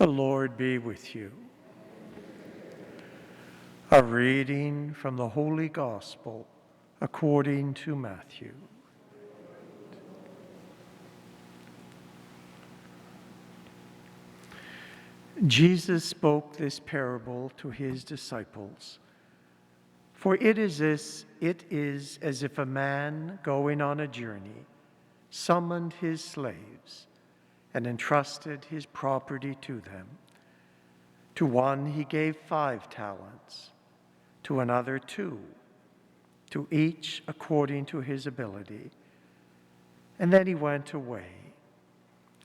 The Lord be with you. A reading from the Holy Gospel according to Matthew. Jesus spoke this parable to his disciples. For it is as if a man going on a journey summoned his slaves and entrusted his property to them. To one he gave 5 talents, to another 2, to each according to his ability. And then he went away.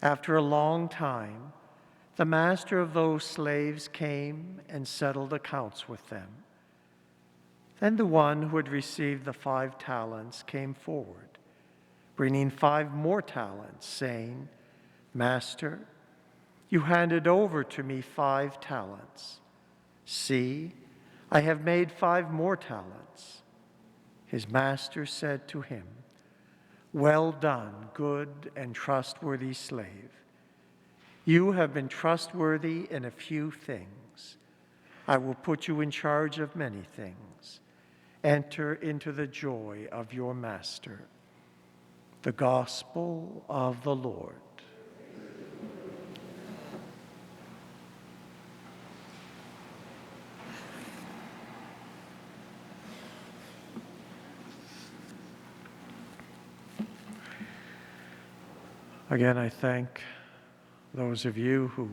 After a long time, the master of those slaves came and settled accounts with them. Then the one who had received the 5 talents came forward, bringing 5 more talents, saying, Master, you handed over to me 5 talents. See, I have made 5 more talents. His master said to him, Well done, good and trustworthy slave. You have been trustworthy in a few things. I will put you in charge of many things. Enter into the joy of your master. The Gospel of the Lord. Again, I thank those of you who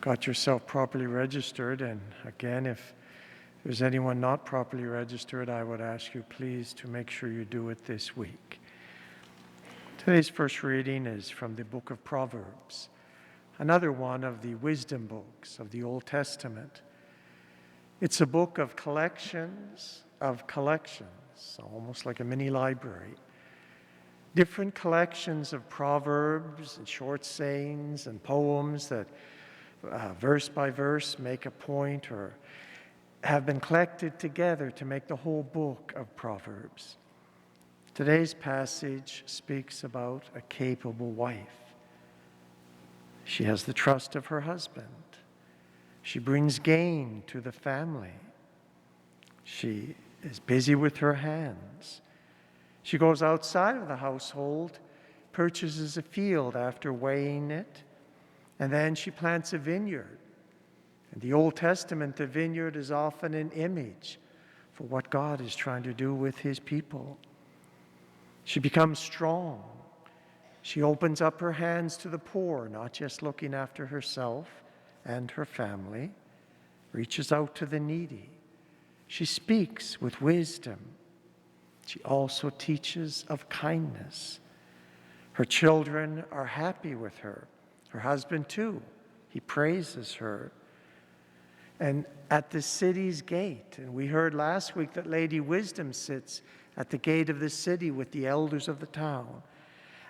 got yourself properly registered. And again, if there's anyone not properly registered, I would ask you please to make sure you do it this week. Today's first reading is from the book of Proverbs, another one of the wisdom books of the Old Testament. It's a book of collections, almost like a mini library. Different collections of proverbs and short sayings and poems that verse by verse make a point or have been collected together to make the whole book of Proverbs. Today's passage speaks about a capable wife. She has the trust of her husband. She brings gain to the family. She is busy with her hands. She goes outside of the household, purchases a field after weighing it, and then she plants a vineyard. In the Old Testament, the vineyard is often an image for what God is trying to do with his people. She becomes strong. She opens up her hands to the poor, not just looking after herself and her family, reaches out to the needy. She speaks with wisdom. She also teaches of kindness. Her children are happy with her. Her husband too. He praises her. And at the city's gate, and we heard last week that Lady Wisdom sits at the gate of the city with the elders of the town.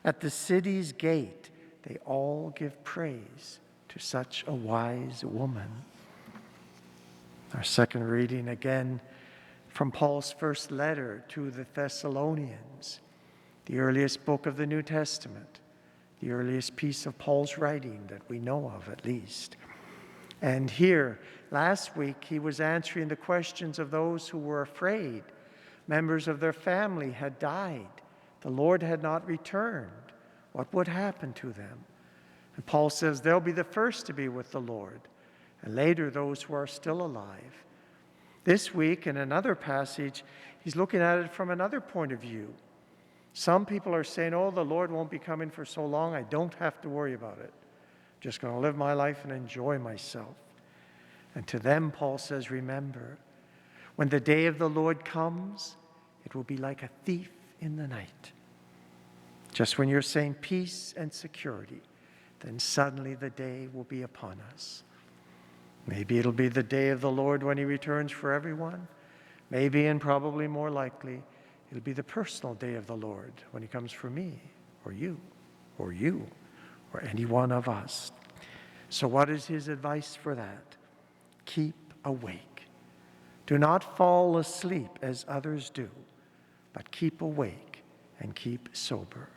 At the city's gate, they all give praise to such a wise woman. Our second reading again from Paul's first letter to the Thessalonians, the earliest book of the New Testament, the earliest piece of Paul's writing that we know of at least. And here, last week, he was answering the questions of those who were afraid. Members of their family had died. The Lord had not returned. What would happen to them? And Paul says they'll be the first to be with the Lord, and later those who are still alive. This week, in another passage, he's looking at it from another point of view. Some people are saying, oh, the Lord won't be coming for so long, I don't have to worry about it. I'm just going to live my life and enjoy myself. And to them, Paul says, remember, when the day of the Lord comes, it will be like a thief in the night. Just when you're saying peace and security, then suddenly the day will be upon us. Maybe it'll be the day of the Lord when he returns for everyone. Maybe, and probably more likely, it'll be the personal day of the Lord when he comes for me, or you, or any one of us. So what is his advice for that? Keep awake. Do not fall asleep as others do, but keep awake and keep sober.